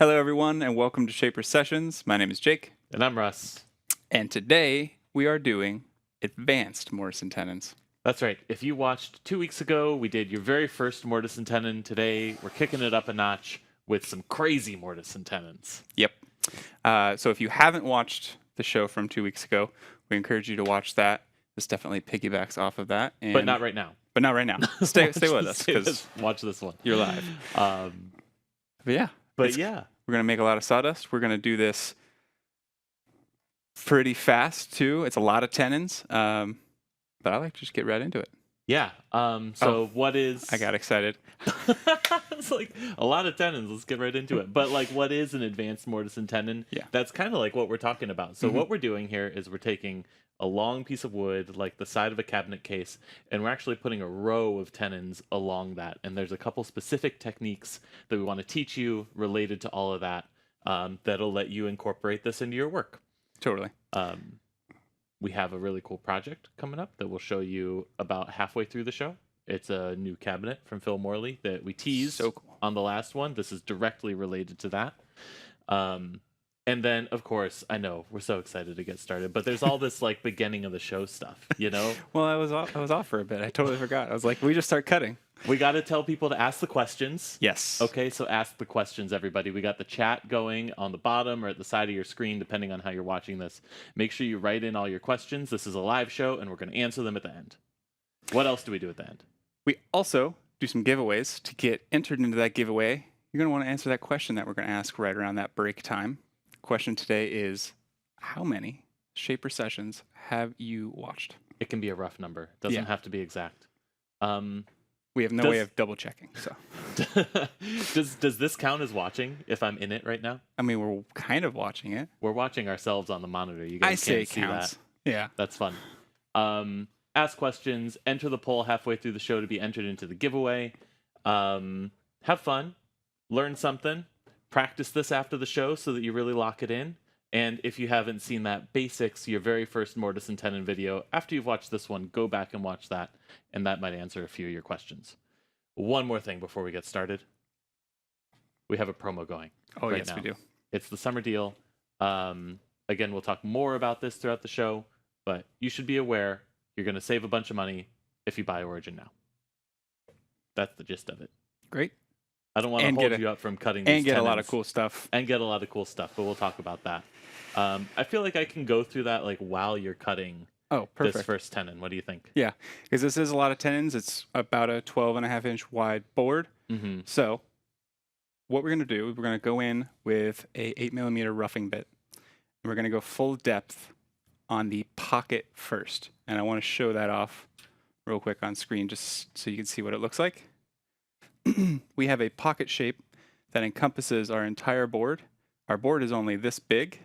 Hello, everyone, and welcome to Shaper Sessions. My name is Jake, And I'm Russ. and today we are doing advanced mortise and tenons. That's right. If you watched 2 weeks ago, we did your very first mortise and tenon. Today, we're kicking it up a notch with some crazy mortise and tenons. Yep. So if you haven't watched the show from 2 weeks ago, we encourage you to watch that. This definitely piggybacks off of that. But not right now. But not right now. Stay with us because watch this one. you're live. But yeah. But We're going to make a lot of sawdust. We're going to do this pretty fast, too. It's a lot of tenons. But I like to just get right into it. yeah. What is? I got excited. It's like a lot of tenons. Let's get right into it. But like, what is an advanced mortise and tenon? Yeah. That's kind of like what we're talking about. So what we're doing here is we're taking a long piece of wood, like the side of a cabinet case, and we're actually putting a row of tenons along that. And there's a couple specific techniques that we want to teach you related to all of that, that'll let you incorporate this into your work. Totally. We have a really cool project coming up that we'll show you about halfway through the show. It's a new cabinet from Phil Morley that we teased So cool. on the last one. This is directly related to that. And then, of course, I know we're so excited to get started, but there's all this like beginning of the show stuff, you know? Well, I was off for a bit. I totally forgot. I was like, we just start cutting. We got to tell people to ask the questions. Yes. Okay, so ask the questions, everybody. We got the chat going on the bottom or at the side of your screen, depending on how you're watching this. Make sure you write in all your questions. This is a live show, and we're going to answer them at the end. What else do we do at the end? We also do some giveaways. To get entered into that giveaway, you're going to want to answer that question that we're going to ask right around that break time. Question today is, how many Shaper sessions have you watched? It can be a rough number. Doesn't have to be exact. We have no way of double checking. So, does this count as watching if I'm in it right now? I mean, we're kind of watching it. We're watching ourselves on the monitor. You guys can't see counts. that. Yeah. That's fun. Ask questions. Enter the poll halfway through the show to be entered into the giveaway. Have fun. Learn something. Practice this after the show so that you really lock it in. And if you haven't seen that basics, your very first mortise and tenon video, after you've watched this one, go back and watch that, and that might answer a few of your questions. One more thing before we get started. We have a promo going. Oh, right yes, now. we do. It's the summer deal. Again, we'll talk more about this throughout the show, but you should be aware you're going to save a bunch of money if you buy Origin now. That's the gist of it. Great. I don't want to hold you up from cutting these and get tenons. a lot of cool stuff. And get a lot of cool stuff, but we'll talk about that. I feel like I can go through that like while you're cutting this first tenon. What do you think? Yeah, because this is a lot of tenons. It's about a 12.5-inch wide board. Mm-hmm. So what we're going to do, we're going to go in with a 8mm roughing bit. And we're going to go full depth on the pocket first. And I want to show that off real quick on screen just so you can see what it looks like. We have a pocket shape that encompasses our entire board. Our board is only this big,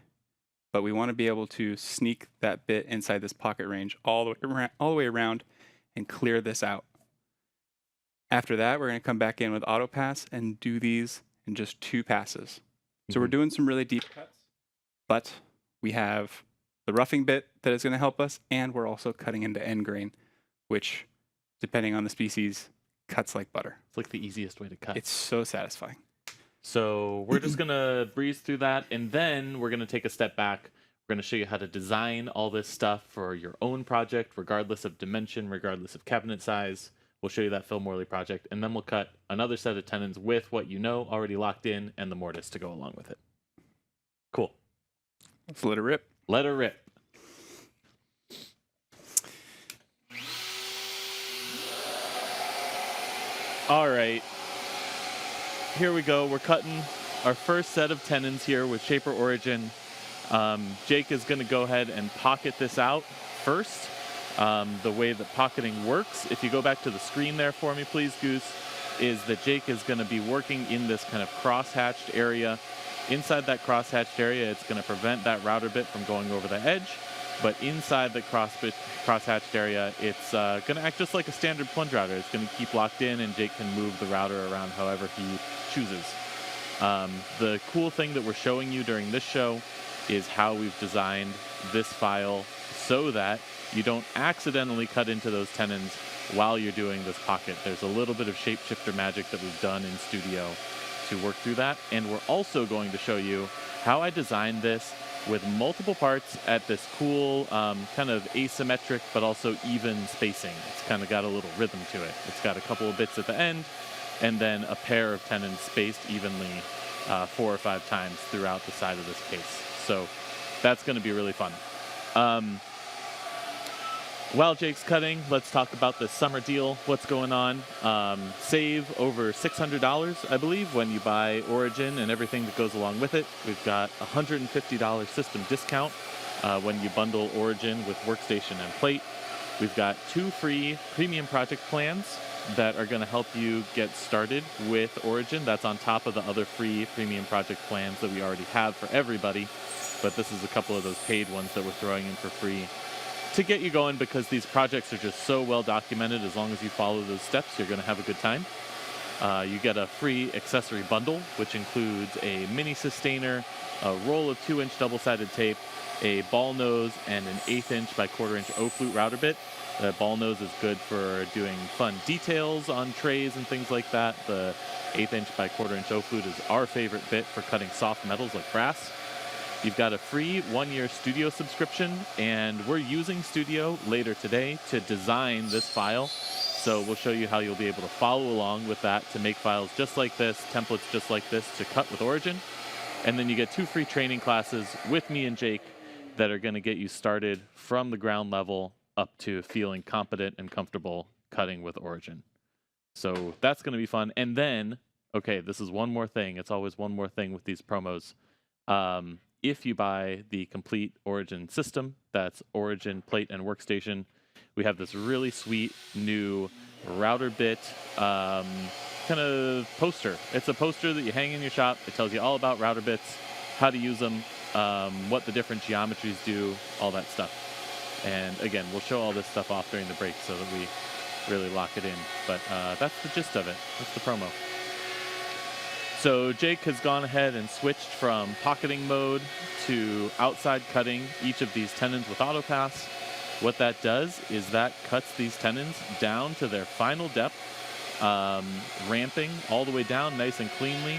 but we want to be able to sneak that bit inside this pocket range all the way around and clear this out. After that, we're going to come back in with auto pass and do these in just 2 passes. So we're doing some really deep cuts, but we have the roughing bit that is going to help us, and we're also cutting into end grain, which, depending on the species, cuts like butter. It's like the easiest way to cut. It's so satisfying. So we're just going to breeze through that, and then we're going to take a step back. We're going to show you how to design all this stuff for your own project, regardless of dimension, regardless of cabinet size. We'll show you that Phil Morley project, and then we'll cut another set of tenons with what you know already locked in and the mortise to go along with it. Cool. Let's let it rip. Let her rip. All right. Here we go. We're cutting our first set of tenons here with Shaper Origin. Jake is going to go ahead and pocket this out first. The way that pocketing works, if you go back to the screen there for me, please, Goose, is that Jake is going to be working in this kind of cross-hatched area. Inside that cross-hatched area, it's going to prevent that router bit from going over the edge. But inside the cross-hatched area, it's going to act just like a standard plunge router. It's going to keep locked in, and Jake can move the router around however he chooses. The cool thing that we're showing you during this show is how we've designed this file so that you don't accidentally cut into those tenons while you're doing this pocket. There's a little bit of shapeshifter magic that we've done in studio to work through that. And we're also going to show you how I designed this with multiple parts at this cool kind of asymmetric but also even spacing. It's kind of got a little rhythm to it. It's got a couple of bits at the end and then a pair of tenons spaced evenly 4 or 5 times throughout the side of this case. So that's going to be really fun. While Jake's cutting, let's talk about this summer deal. What's going on? Save over $600, I believe, when you buy Origin and everything that goes along with it. We've got a $150 system discount when you bundle Origin with workstation and plate. We've got 2 free premium project plans that are going to help you get started with Origin. That's on top of the other free premium project plans that we already have for everybody. But this is a couple of those paid ones that we're throwing in for free to get you going, because these projects are just so well documented. As long as you follow those steps, you're going to have a good time. You get a free accessory bundle, which includes a mini sustainer, a roll of 2-inch double-sided tape, a ball nose, and an 1/8-inch by 1/4-inch O-flute router bit. The ball nose is good for doing fun details on trays and things like that. The 1/8-inch by 1/4-inch O-flute is our favorite bit for cutting soft metals like brass. You've got a free 1-year Studio subscription, and we're using Studio later today to design this file. So we'll show you how you'll be able to follow along with that to make files just like this, templates just like this to cut with Origin. And then you get 2 free training classes with me and Jake that are going to get you started from the ground level up to feeling competent and comfortable cutting with Origin. So that's going to be fun. And then, okay, this is one more thing. It's always one more thing with these promos. If you buy the complete Origin system, that's Origin, plate, and workstation, we have this really sweet new router bit kind of poster. It's a poster that you hang in your shop. It tells you all about router bits, how to use them, what the different geometries do, all that stuff. And again, we'll show all this stuff off during the break so that we really lock it in. But that's the gist of it. That's the promo. So Jake has gone ahead and switched from pocketing mode to outside cutting each of these tenons with auto pass. What that does is that cuts these tenons down to their final depth, ramping all the way down nice and cleanly.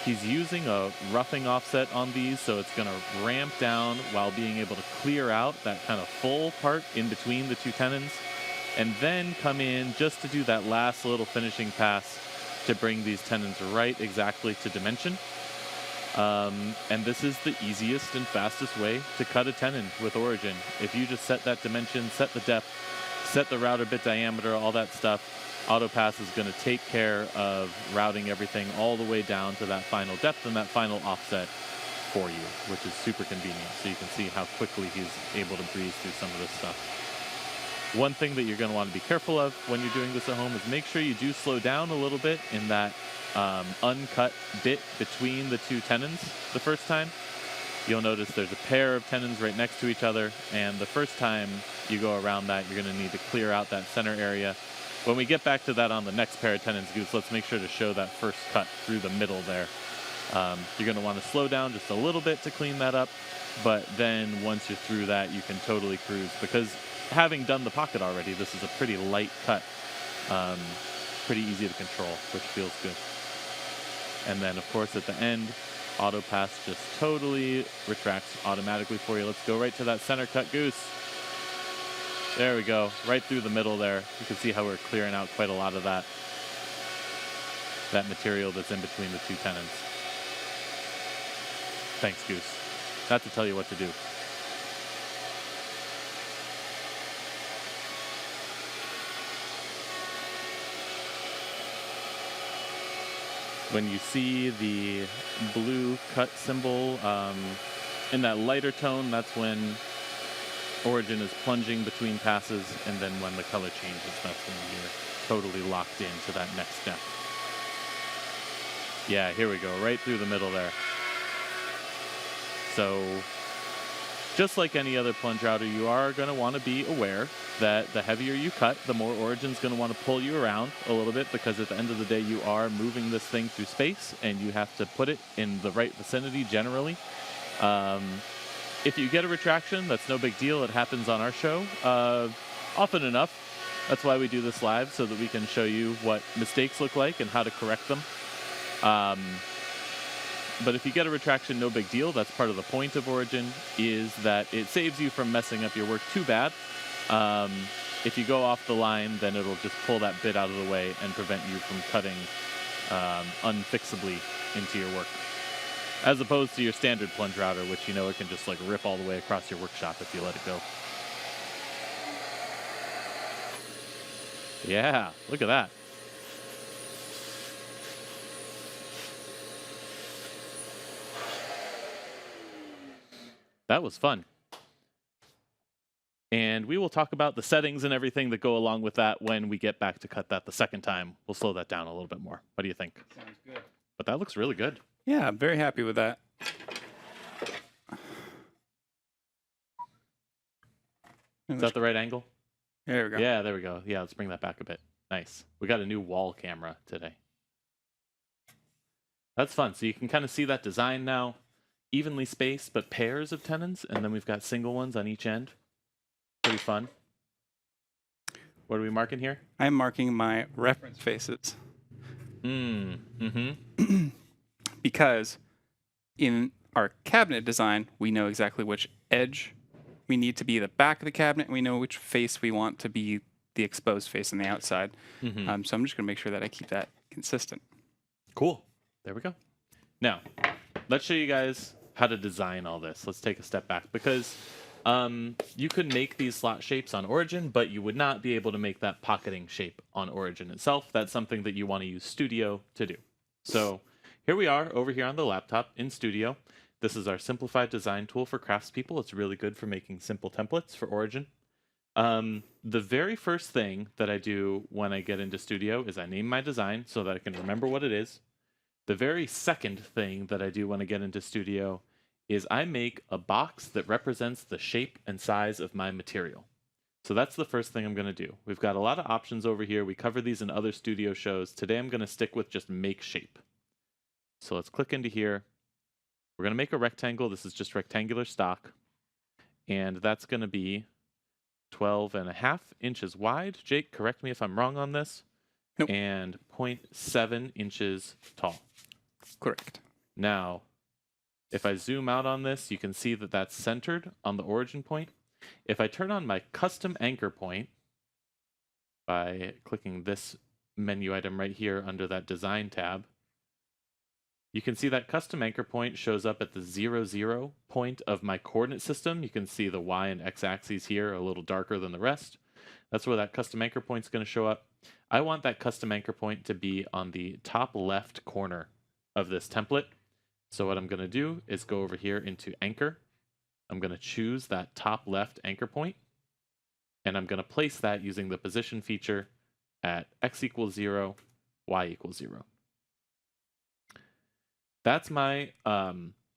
He's using a roughing offset on these, so it's going to ramp down while being able to clear out that kind of full part in between the 2 tenons, and then come in just to do that last little finishing pass to bring these tenons right exactly to dimension. And this is the easiest and fastest way to cut a tenon with Origin. If you just set that dimension, set the depth, set the router bit diameter, all that stuff, AutoPass is going to take care of routing everything all the way down to that final depth and that final offset for you, which is super convenient. So you can see how quickly he's able to breeze through some of this stuff. One thing that you're going to want to be careful of when you're doing this at home is make sure you do slow down a little bit in that uncut bit between the 2 tenons the first time. You'll notice there's a pair of tenons right next to each other, and the first time you go around that, you're going to need to clear out that center area. When we get back to that on the next pair of tenons, Goose, let's make sure to show that first cut through the middle there. You're going to want to slow down just a little bit to clean that up, but then once you're through that, you can totally cruise, because having done the pocket already, this is a pretty light cut, pretty easy to control, which feels good. And then, of course, at the end, AutoPass just totally retracts automatically for you. Let's go right to that center cut, Goose. There we go, right through the middle there. You can see how we're clearing out quite a lot of that material that's in between the 2 tenons. Thanks, Goose. Not to tell you what to do. When you see the blue cut symbol in that lighter tone, that's when Origin is plunging between passes, and then when the color changes, that's when you're totally locked into that next step. Yeah, here we go, right through the middle there. So, just like any other plunge router, you are going to want to be aware that the heavier you cut, the more Origin's going to want to pull you around a little bit, because at the end of the day, you are moving this thing through space, and you have to put it in the right vicinity generally. If you get a retraction, that's no big deal. It happens on our show often enough. That's why we do this live, so that we can show you what mistakes look like and how to correct them. But if you get a retraction, no big deal. That's part of the point of Origin, is that it saves you from messing up your work too bad. If you go off the line, then it'll just pull that bit out of the way and prevent you from cutting unfixably into your work. As opposed to your standard plunge router, which you know it can just like rip all the way across your workshop if you let it go. Yeah, look at that. That was fun. And we will talk about the settings and everything that go along with that when we get back to cut that the second time. We'll slow that down a little bit more. What do you think? Sounds good. But that looks really good. Yeah, I'm very happy with that. Is that the right angle? There we go. Yeah, there we go. Yeah, let's bring that back a bit. Nice. We got a new wall camera today. That's fun. So you can kind of see that design now. Evenly spaced, but pairs of tenons. And then we've got single ones on each end. Pretty fun. What are we marking here? I'm marking my reference faces. Because in our cabinet design, we know exactly which edge we need to be the back of the cabinet, and we know which face we want to be the exposed face on the outside. So I'm just going to make sure that I keep that consistent. Cool. There we go. Now, let's show you guys how to design all this. Let's take a step back, because you could make these slot shapes on Origin, but you would not be able to make that pocketing shape on Origin itself. That's something that you want to use Studio to do. So here we are over here on the laptop in Studio. This is our simplified design tool for craftspeople. It's really good for making simple templates for Origin. The very first thing that I do when I get into Studio is I name my design so that I can remember what it is. The very second thing that I do when I get into Studio is I make a box that represents the shape and size of my material. So that's the first thing I'm going to do. We've got a lot of options over here. We cover these in other Studio shows. Today I'm going to stick with just make shape. So let's click into here. We're going to make a rectangle. This is just rectangular stock. And that's going to be 12.5 inches wide. Jake, correct me if I'm wrong on this. Nope. And 0.7 inches tall. Correct. Now, if I zoom out on this, you can see that that's centered on the origin point. If I turn on my custom anchor point by clicking this menu item right here under that design tab, you can see that custom anchor point shows up at the 0, 0 point of my coordinate system. You can see the Y and X axes here a little darker than the rest. That's where that custom anchor point is going to show up. I want that custom anchor point to be on the top left corner of this template. So what I'm going to do is go over here into anchor. I'm going to choose that top left anchor point, and I'm going to place that using the position feature at X equals 0, Y equals 0. That's my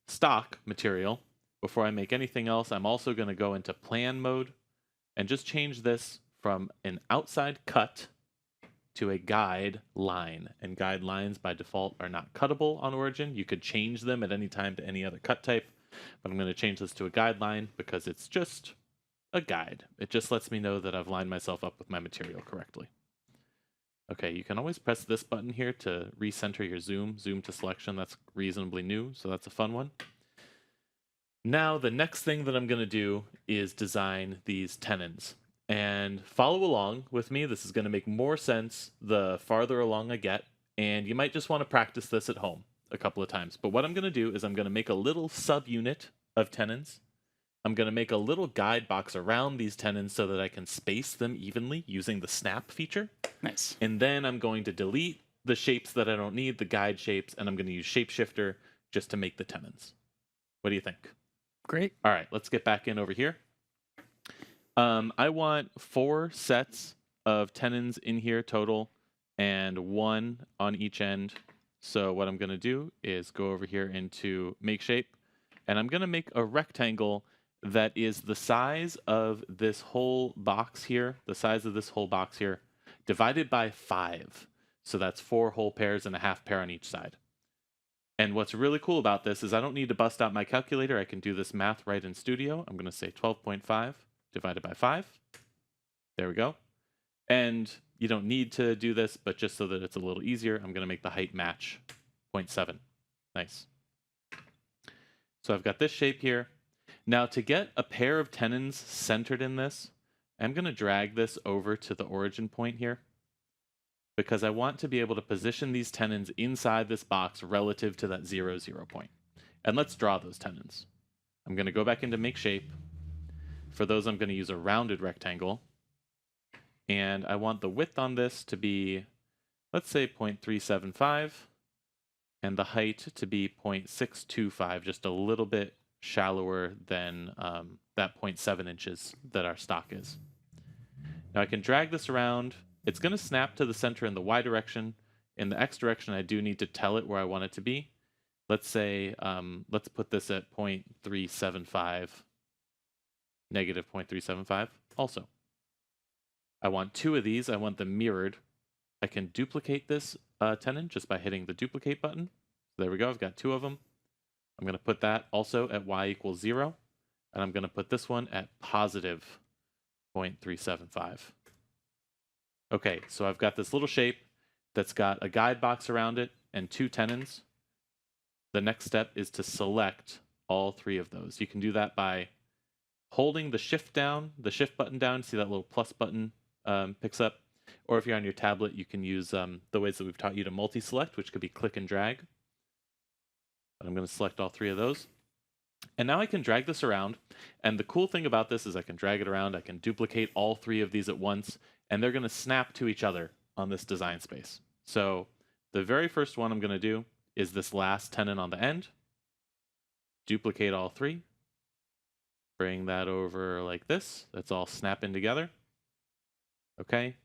stock material. Before I make anything else, I'm also going to go into plan mode and just change this from an outside cut to a guide line. And guide lines by default are not cuttable on Origin. You could change them at any time to any other cut type, but I'm going to change this to a guideline because it's just a guide. It just lets me know that I've lined myself up with my material correctly. Okay, you can always press this button here to recenter your zoom to selection. That's reasonably new, so that's a fun one. Now, the next thing that I'm going to do is design these tenons. And follow along with me. This is going to make more sense the farther along I get, and you might just want to practice this at home a couple of times. But what I'm going to do is I'm going to make a little subunit of tenons. I'm going to make a little guide box around these tenons so that I can space them evenly using the snap feature. Nice. And then I'm going to delete the shapes that I don't need, the guide shapes, and I'm going to use Shapeshifter just to make the tenons. What do you think? Great. All right, let's get back in over here. I want 4 sets of tenons in here total and 1 on each end. So what I'm going to do is go over here into make shape, and I'm going to make a rectangle that is the size of this whole box here, divided by 5. So that's 4 whole pairs and a half pair on each side. And what's really cool about this is I don't need to bust out my calculator. I can do this math right in Studio. I'm going to say 12.5 divided by 5. There we go. And you don't need to do this, but just so that it's a little easier, I'm going to make the height match 0.7. Nice. So I've got this shape here. Now to get a pair of tenons centered in this, I'm going to drag this over to the origin point here because I want to be able to position these tenons inside this box relative to that 0, 0 point. And let's draw those tenons. I'm going to go back into make shape. For those, I'm going to use a rounded rectangle. And I want the width on this to be, let's say 0.375, and the height to be 0.625, just a little bit shallower than that 0.7 inches that our stock is. Now I can drag this around. It's going to snap to the center in the Y direction. In the X direction, I do need to tell it where I want it to be. Let's say, let's put this at 0.375, negative 0.375 also. I want 2 of these. I want them mirrored. I can duplicate this tenon just by hitting the duplicate button. So there we go. I've got 2 of them. I'm going to put that also at y equals 0. And I'm going to put this one at positive 0.375. Okay, so I've got this little shape that's got a guide box around it and 2 tenons. The next step is to select all 3 of those. You can do that by holding the shift button down. See that little plus button picks up. Or if you're on your tablet, you can use the ways that we've taught you to multi-select, which could be click and drag. But I'm going to select all 3 of those. And now I can drag this around. And the cool thing about this is I can drag it around. I can duplicate all 3 of these at once. And they're going to snap to each other on this design space. So the very first one I'm going to do is this last tenon on the end. Duplicate all 3. Bring that over like this. That's all snapping together. Okay.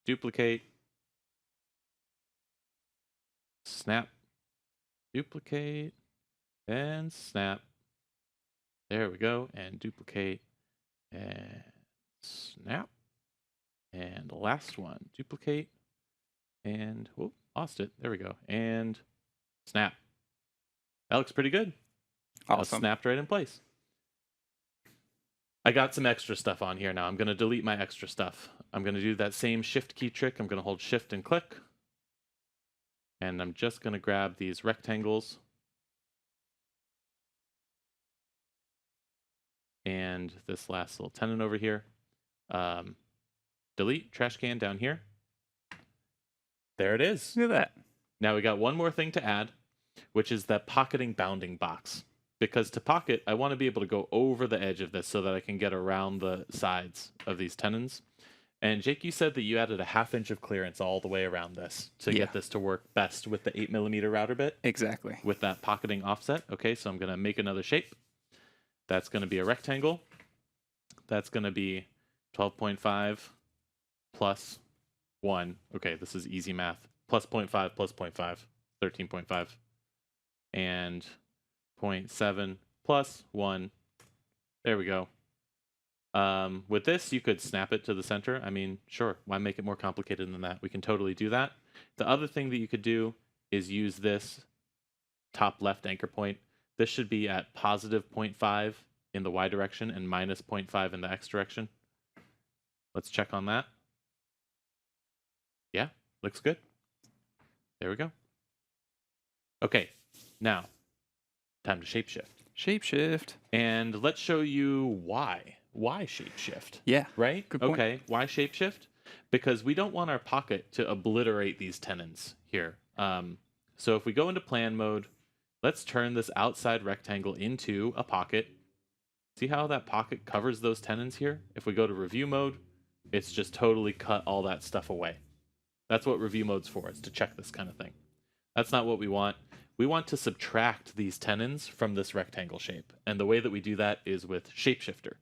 Duplicate. Snap. Duplicate. And snap. There we go. And duplicate. And snap. And the last one. Duplicate. And, whoop, lost it. There we go. And snap. That looks pretty good. Awesome. Snapped right in place. I got some extra stuff on here now. I'm going to delete my extra stuff. I'm going to do that same shift key trick. I'm going to hold shift and click. And I'm just going to grab these rectangles. And this last little tenon over here. Delete, trash can down here. There it is. Look at that. Now we got one more thing to add, which is that pocketing bounding box. Because to pocket, I want to be able to go over the edge of this so that I can get around the sides of these tenons. And Jake, you said that you added a 1/2 inch of clearance all the way around this to get this to work best with the 8mm router bit. Exactly. With that pocketing offset. Okay, so I'm going to make another shape. That's going to be a rectangle. That's going to be 12.5 plus 1. Okay, this is easy math. Plus 0.5 plus 0.5, 13.5. And 0.7 plus 1. There we go. With this, you could snap it to the center. I mean, sure, why make it more complicated than that? We can totally do that. The other thing that you could do is use this top left anchor point. This should be at positive 0.5 in the Y direction and minus 0.5 in the X direction. Let's check on that. Yeah, looks good. There we go. Okay, now, time to shapeshift. Shapeshift. And let's show you why. Why shapeshift? Yeah. Right? Good point. Okay, why shapeshift? Because we don't want our pocket to obliterate these tenons here. So if we go into plan mode, let's turn this outside rectangle into a pocket. See how that pocket covers those tenons here? If we go to review mode, it's just totally cut all that stuff away. That's what review mode's for, is to check this kind of thing. That's not what we want. We want to subtract these tenons from this rectangle shape. And the way that we do that is with shapeshifter.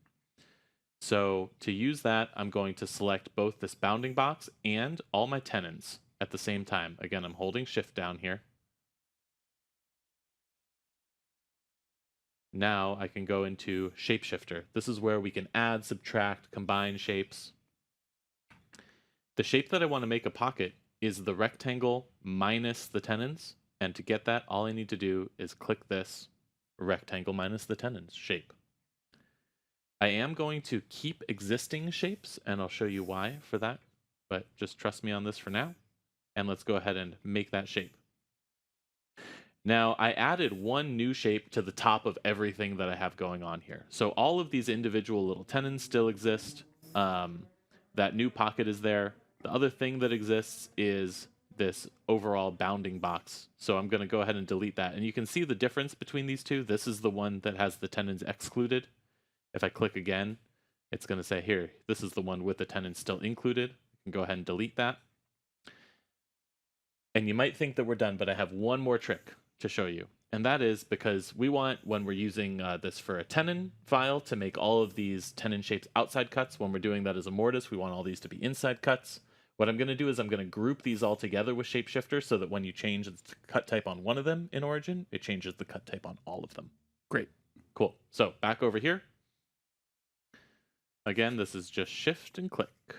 So to use that, I'm going to select both this bounding box and all my tenons at the same time. Again, I'm holding shift down here. Now I can go into shapeshifter. This is where we can add, subtract, combine shapes. The shape that I want to make a pocket is the rectangle minus the tenons. And to get that, all I need to do is click this rectangle minus the tenons shape. I am going to keep existing shapes, and I'll show you why for that. But just trust me on this for now. And let's go ahead and make that shape. Now, I added one new shape to the top of everything that I have going on here. So all of these individual little tenons still exist. That new pocket is there. The other thing that exists is this overall bounding box. So I'm going to go ahead and delete that. And you can see the difference between these two. This is the one that has the tenons excluded. If I click again, it's going to say here, this is the one with the tenons still included. You can go ahead and delete that. And you might think that we're done, but I have one more trick to show you. And that is because we want, when we're using this for a tenon file, to make all of these tenon shapes outside cuts. When we're doing that as a mortise, we want all these to be inside cuts. What I'm going to do is I'm going to group these all together with Shapeshifter so that when you change the cut type on one of them in Origin, it changes the cut type on all of them. Great. Cool. So back over here. Again, this is just shift and click.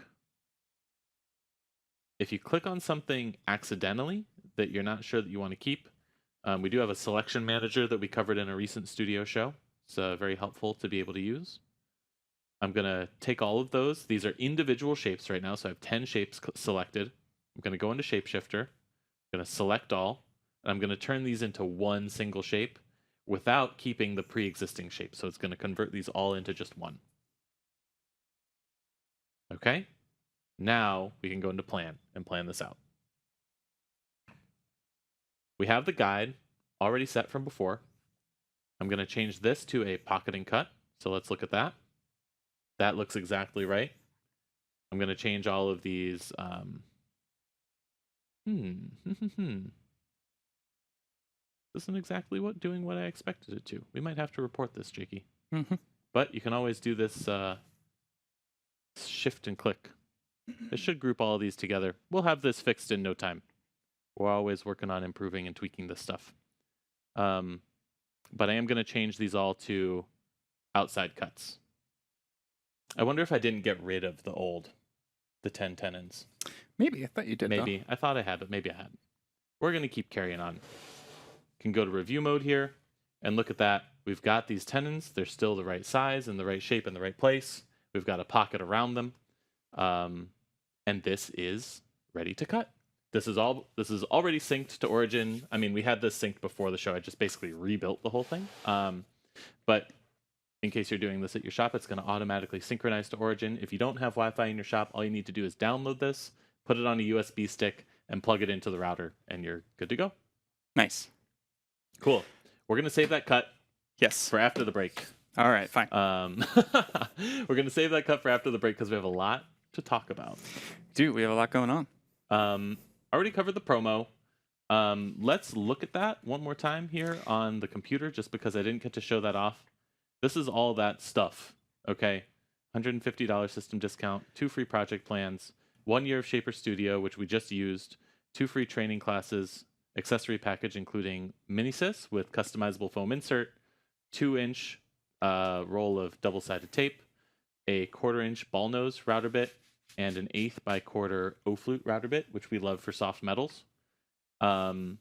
If you click on something accidentally that you're not sure that you want to keep, we do have a selection manager that we covered in a recent studio show. It's very helpful to be able to use. I'm going to take all of those. These are individual shapes right now, so I have 10 shapes selected. I'm going to go into Shapeshifter. I'm going to select all, and I'm going to turn these into one single shape without keeping the pre-existing shape. So it's going to convert these all into just one. Okay? Now we can go into plan and plan this out. We have the guide already set from before. I'm going to change this to a pocket and cut. So let's look at that. That looks exactly right. I'm going to change all of these. This isn't exactly doing what I expected it to. We might have to report this, Jakey. But you can always do this shift and click. It should group all of these together. We'll have this fixed in no time. We're always working on improving and tweaking this stuff. But I am going to change these all to outside cuts. I wonder if I didn't get rid of the 10 tenons. Maybe. I thought you did. Maybe. I thought I had, but maybe I hadn't. We're going to keep carrying on. Can go to review mode here and look at that. We've got these tenons. They're still the right size and the right shape and the right place. We've got a pocket around them. And this is ready to cut. This is already synced to Origin. I mean, we had this synced before the show. I just basically rebuilt the whole thing. But in case you're doing this at your shop, it's going to automatically synchronize to Origin. If you don't have Wi-Fi in your shop, all you need to do is download this, put it on a USB stick, and plug it into the router, and you're good to go. Nice. Cool. We're going to save that cut. Yes. For after the break. All right, fine. We're going to save that cut for after the break because we have a lot to talk about. Dude, we have a lot going on. Already covered the promo. Let's look at that one more time here on the computer just because I didn't get to show that off. This is all that stuff, okay? $150 system discount, 2 free project plans, 1 year of Shaper Studio, which we just used, 2 free training classes, accessory package including mini-cis with customizable foam insert, 2-inch roll of double-sided tape, a 1/4-inch ball nose router bit, and an 1/8 by 1/4 O-flute router bit, which we love for soft metals. And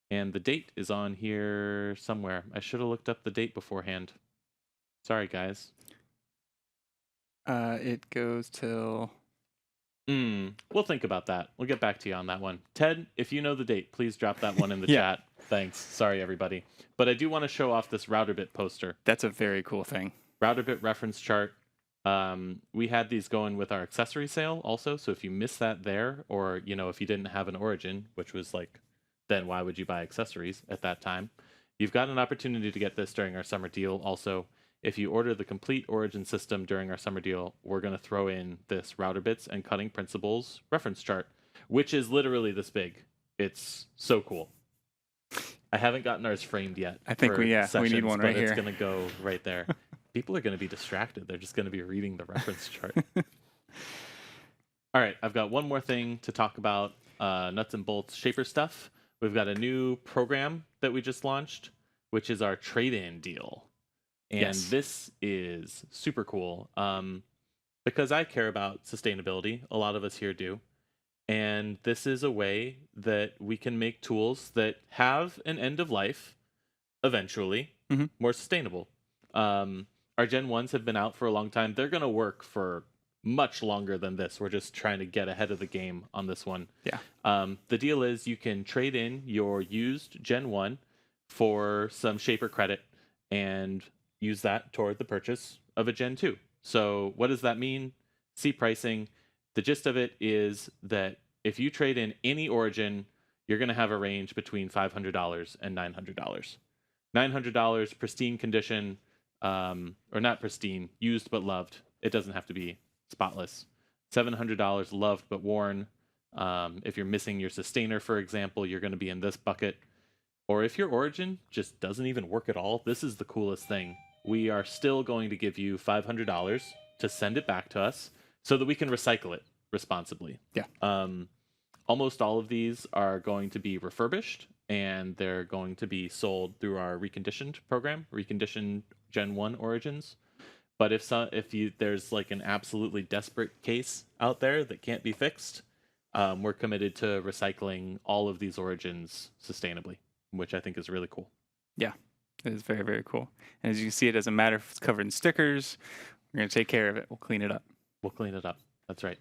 the date is on here somewhere. I should have looked up the date beforehand. Sorry, guys. It goes till... We'll think about that. We'll get back to you on that one. Ted, if you know the date, please drop that one in the chat. Thanks. Sorry, everybody. But I do want to show off this router bit poster. That's a very cool thing. Router bit reference chart. We had these going with our accessory sale also. So if you missed that there, or, if you didn't have an Origin, which was like, then why would you buy accessories at that time? You've got an opportunity to get this during our summer deal also. If you order the complete Origin system during our summer deal, we're going to throw in this router bits and cutting principles reference chart, which is literally this big. It's so cool. I haven't gotten ours framed yet. I think we need one right here. It's going to go right there. People are going to be distracted. They're just going to be reading the reference chart. All right, I've got one more thing to talk about, nuts and bolts Shaper stuff. We've got a new program that we just launched, which is our trade-in deal. And this is super cool because I care about sustainability. A lot of us here do. And this is a way that we can make tools that have an end of life eventually more sustainable. Our Gen 1s have been out for a long time. They're going to work for much longer than this. We're just trying to get ahead of the game on this one. Yeah. The deal is you can trade in your used Gen 1 for some shaper credit and use that toward the purchase of a Gen 2. So what does that mean? See pricing. The gist of it is that if you trade in any Origin, you're going to have a range between $500 and $900. $900 pristine condition, or not pristine, used but loved. It doesn't have to be spotless. $700 loved but worn. If you're missing your sustainer, for example, you're going to be in this bucket. Or if your Origin just doesn't even work at all, this is the coolest thing. We are still going to give you $500 to send it back to us so that we can recycle it responsibly. Yeah. Almost all of these are going to be refurbished, and they're going to be sold through our reconditioned program, reconditioned Gen 1 Origins. But if there's like an absolutely desperate case out there that can't be fixed, we're committed to recycling all of these Origins sustainably, which I think is really cool. Yeah, it is very, very cool. And as you can see, it doesn't matter if it's covered in stickers. We're going to take care of it. We'll clean it up. We'll clean it up. That's right.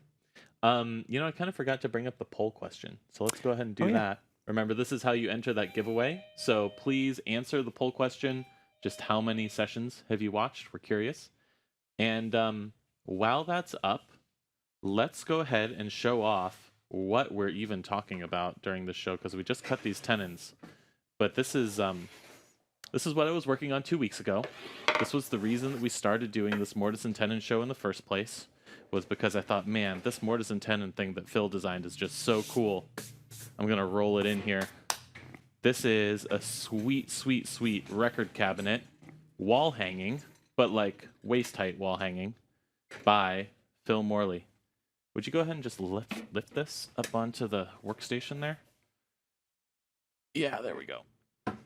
I kind of forgot to bring up the poll question. So let's go ahead and do that. Remember, this is how you enter that giveaway. So please answer the poll question. Just how many sessions have you watched? We're curious. And while that's up, let's go ahead and show off what we're even talking about during the show, because we just cut these tenons. But this is what I was working on 2 weeks ago. This was the reason that we started doing this mortise and tenon show in the first place, was because I thought, man, this mortise and tenon thing that Phil designed is just so cool. I'm going to roll it in here. This is a sweet, sweet, sweet record cabinet, wall hanging, but like waist-height wall hanging, by Phil Morley. Would you go ahead and just lift this up onto the workstation there? Yeah, there we go.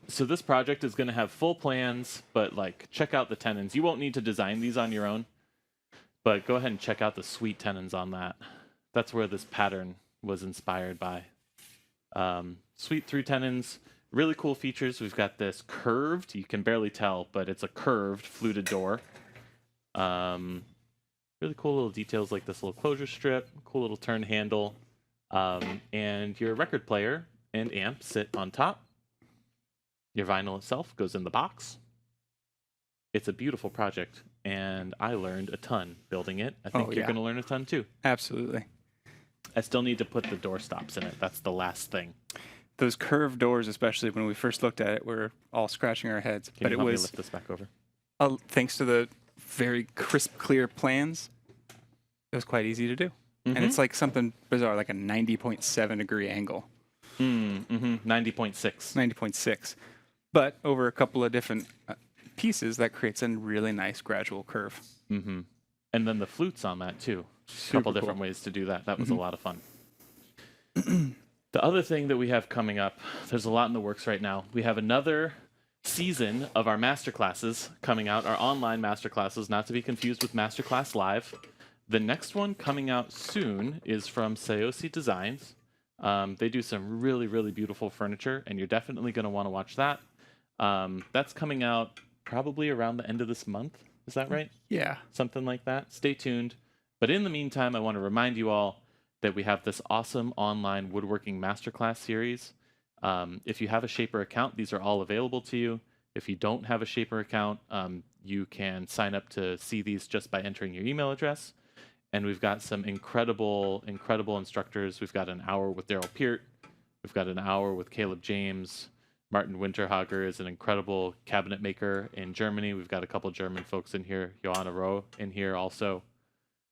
So this project is going to have full plans, but like check out the tenons. You won't need to design these on your own, but go ahead and check out the sweet tenons on that. That's where this pattern was inspired by. Sweet through tenons, really cool features. We've got this curved, you can barely tell, but it's a curved fluted door. Really cool little details like this little closure strip, cool little turn handle, and your record player and amp sit on top. Your vinyl itself goes in the box. It's a beautiful project, and I learned a ton building it. I think you're going to learn a ton too. Absolutely. I still need to put the door stops in it. That's the last thing. Those curved doors, especially when we first looked at it, we're all scratching our heads. Can you help me lift this back over? Thanks to the very crisp, clear plans, it was quite easy to do. Mm-hmm. And it's like something bizarre, like a 90.7 degree angle. 90.6. 90.6. But over a couple of different pieces, that creates a really nice gradual curve. Mm-hmm. And then the flutes on that, too. A couple different ways to do that. That was a lot of fun. The other thing that we have coming up, there's a lot in the works right now. We have another season of our masterclasses coming out, our online masterclasses, not to be confused with Masterclass Live. The next one coming out soon is from Sayosi Designs. They do some really, really beautiful furniture, and you're definitely going to want to watch that. That's coming out probably around the end of this month. Is that right? Yeah. Something like that. Stay tuned. But in the meantime, I want to remind you all that we have this awesome online woodworking masterclass series. If you have a Shaper account, these are all available to you. If you don't have a Shaper account, you can sign up to see these just by entering your email address. And we've got some incredible, incredible instructors. We've got an hour with Daryl Peart. We've got an hour with Caleb James. Martin Winterhager is an incredible cabinet maker in Germany. We've got a couple German folks in here. Johanna Rowe in here also.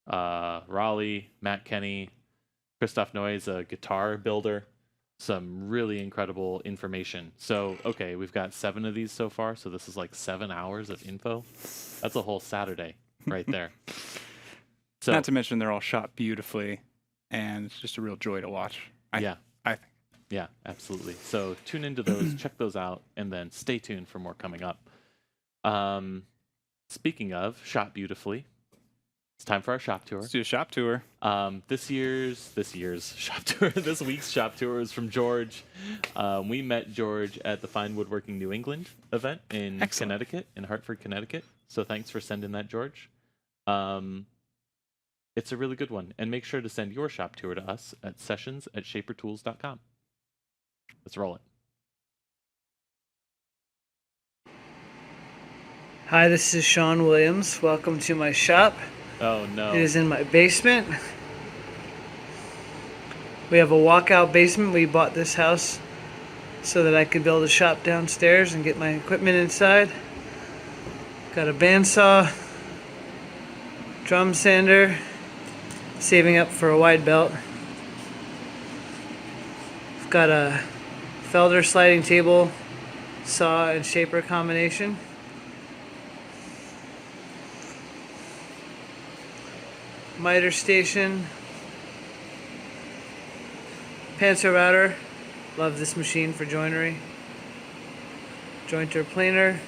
Raleigh, Matt Kenny, Christoph Noyes, a guitar builder. Some really incredible information. So, okay, we've got 7 of these so far. So this is like 7 hours of info. That's a whole Saturday right there. So, not to mention they're all shot beautifully, and it's just a real joy to watch. I think. Yeah, absolutely. So tune into those, check those out, and then stay tuned for more coming up. Speaking of shot beautifully, it's time for our shop tour. Let's do a shop tour. This year's shop tour, this week's shop tour is from George. We met George at the Fine Woodworking New England event in Connecticut, in Hartford, Connecticut. So thanks for sending that, George. It's a really good one. And make sure to send your shop tour to us at sessions@shapertools.com. Let's roll it. Hi, this is Sean Williams. Welcome to my shop. Oh no. It is in my basement. We have a walkout basement. We bought this house so that I could build a shop downstairs and get my equipment inside. Got a bandsaw, drum sander, saving up for a wide belt. I've got a Felder sliding table, saw and shaper combination. Miter station, Panzer router, love this machine for joinery, jointer planer,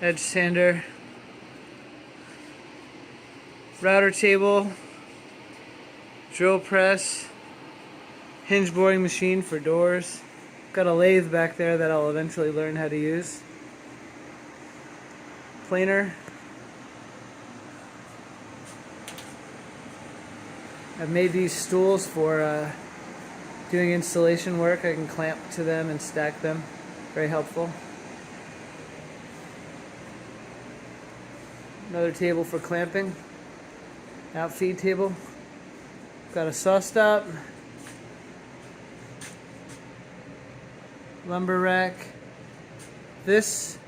edge sander, router table, drill press, hinge boring machine for doors. Got a lathe back there that I'll eventually learn how to use. Planer. I've made these stools for doing installation work. I can clamp to them and stack them. Very helpful. Another table for clamping. Outfeed table. Got a saw stop. Lumber rack. This,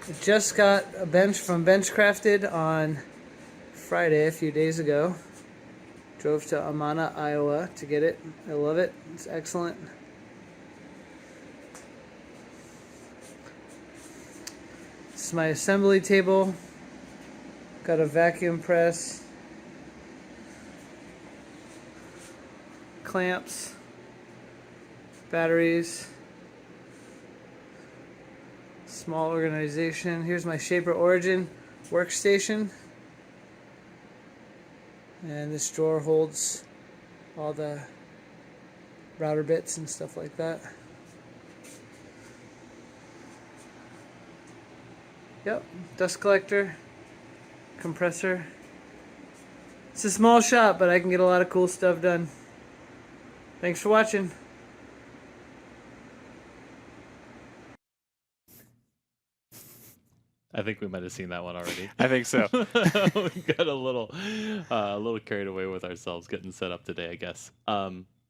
I just got a bench from Benchcrafted on Friday, a few days ago. Drove to Amana, Iowa to get it. I love it. It's excellent. This is my assembly table. Got a vacuum press. Clamps. Batteries. Small organization. Here's my Shaper Origin workstation. And this drawer holds all the router bits and stuff like that. Yep, dust collector, compressor. It's a small shop, but I can get a lot of cool stuff done. Thanks for watching. I think we might have seen that one already. I think so. We got a little carried away with ourselves getting set up today, I guess.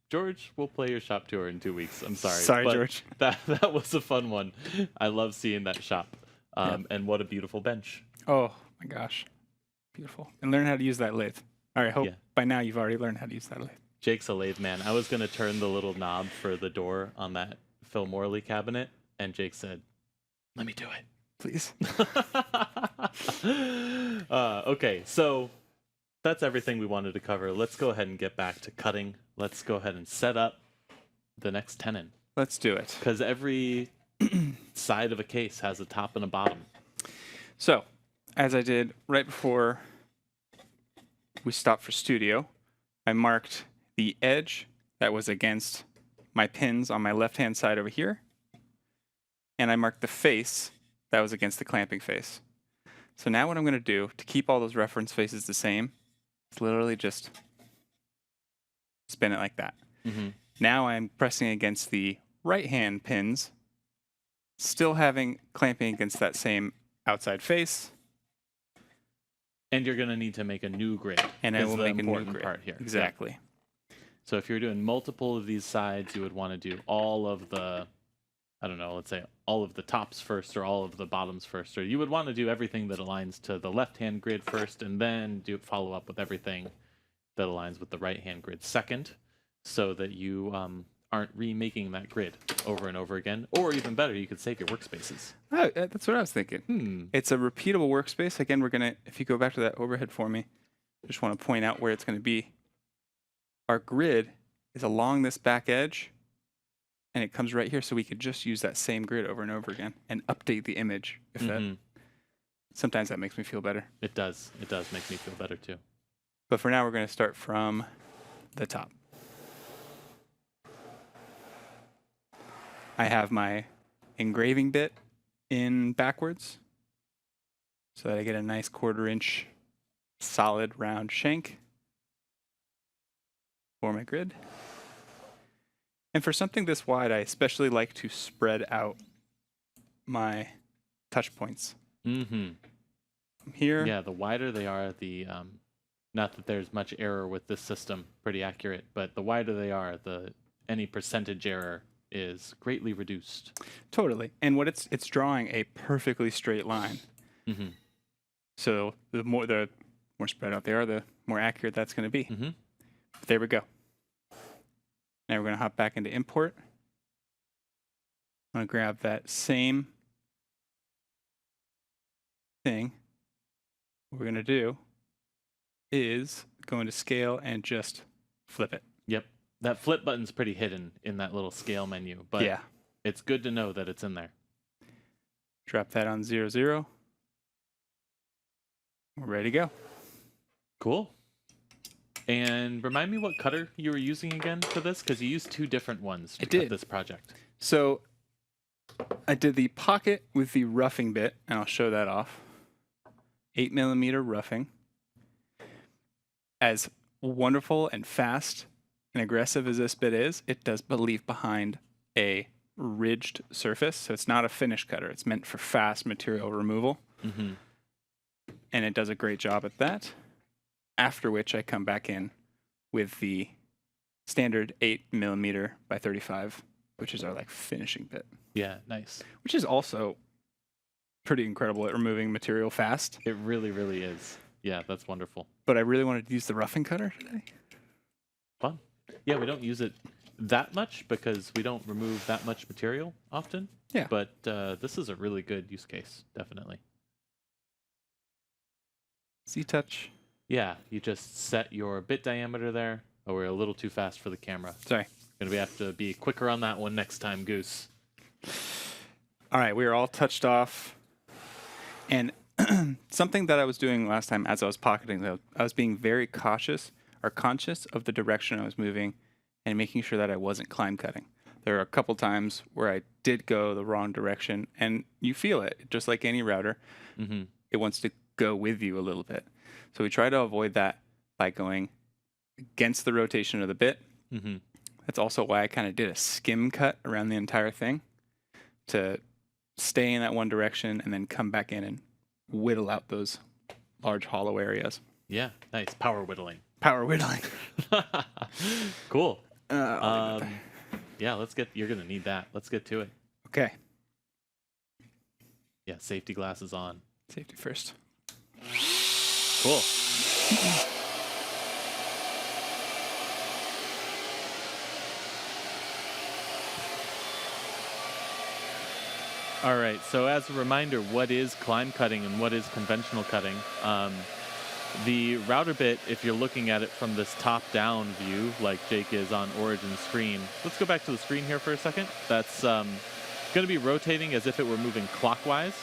George, we'll play your shop tour in 2 weeks. I'm sorry. Sorry, but George. That was a fun one. I love seeing that shop. And what a beautiful bench. Oh my gosh, beautiful! And learn how to use that lathe. All right, hope Yeah. by now you've already learned how to use that lathe. Jake's a lathe man. I was gonna turn the little knob for the door on that Phil Morley cabinet, and Jake said, "Let me do it." Please. Okay, so that's everything we wanted to cover. Let's go ahead and get back to cutting. Let's go ahead and set up the next tenon. Let's do it. Because every side of a case has a top and a bottom. So, as I did right before we stopped for studio, I marked the edge that was against my pins on my left-hand side over here, and I marked the face that was against the clamping face. So now what I'm going to do to keep all those reference faces the same is literally just spin it like that. Mm-hmm. Now I'm pressing against the right-hand pins, still having clamping against that same outside face. And you're going to need to make a new grid. And I will make a new important grid. part here. Exactly. Yeah. So if you're doing multiple of these sides, you would want to do all of the, I don't know, let's say all of the tops first or all of the bottoms first. Or you would want to do everything that aligns to the left-hand grid first and then follow up with everything that aligns with the right-hand grid second, so that you aren't remaking that grid over and over again. Or even better, you could save your workspaces. Oh, that's what I was thinking. It's a repeatable workspace. Again, we're going to, if you go back to that overhead for me, I just want to point out where it's going to be. Our grid is along this back edge, and it comes right here, so we could just use that same grid over and over again and update the image. If that, sometimes that makes me feel better. It does. It does make me feel better too. But for now, we're going to start from the top. I have my engraving bit in backwards so that I get a nice 1/4 inch solid round shank for my grid. And for something this wide, I especially like to spread out my touch points. Mm-hmm. From here, Yeah, the wider they are, the not that there's much error with this system, pretty accurate, but the wider they are, the any percentage error is greatly reduced. totally. And what it's drawing a perfectly straight line. Mm-hmm. So the more spread out they are, the more accurate that's going to be. Mm-hmm. There we go. Now we're going to hop back into import. I'm going to grab that same thing. What we're going to do is go into scale and just flip it. Yep. That flip button's pretty hidden in that little scale menu, but Yeah. it's good to know that it's in there. Drop that on 0, 0. We're ready to go. Cool. And remind me what cutter you were using again for this, because you used two different ones to cut this project. So I did the pocket with the roughing bit, and I'll show that off. 8mm roughing. As wonderful and fast and aggressive as this bit is, it does leave behind a ridged surface. So it's not a finish cutter. It's meant for fast material removal. Mm-hmm. And it does a great job at that. After which I come back in with the standard 8mm by 35, which is our like finishing bit. Yeah, nice. Which is also pretty incredible at removing material fast. It really, really is. Yeah, that's wonderful. But I really wanted to use the roughing cutter today. Fun. Yeah, we don't use it that much because we don't remove that much material often. Yeah. But this is a really good use case, definitely. Z-touch. Yeah, you just set your bit diameter there. Oh, we're a little too fast for the camera. Sorry. Gonna have to be quicker on that one next time, Goose. All right, we are all touched off. And something that I was doing last time as I was pocketing, though, I was being very cautious or conscious of the direction I was moving and making sure that I wasn't climb cutting. There are a couple times where I did go the wrong direction, and you feel it, just like any router. Mm-hmm. It wants to go with you a little bit. So we try to avoid that by going against the rotation of the bit. Mm-hmm. That's also why I kind of did a skim cut around the entire thing to stay in that one direction and then come back in and whittle out those large hollow areas. Yeah, nice. Power whittling. Power whittling. Cool. I'll leave it Yeah, you're going to need that. Let's get to it. there. Okay. Yeah, safety glasses on. Safety first. Cool. All right, so as a reminder, what is climb cutting and what is conventional cutting? The router bit, if you're looking at it from this top-down view, like Jake is on Origin's screen, let's go back to the screen here for a second. That's going to be rotating as if it were moving clockwise.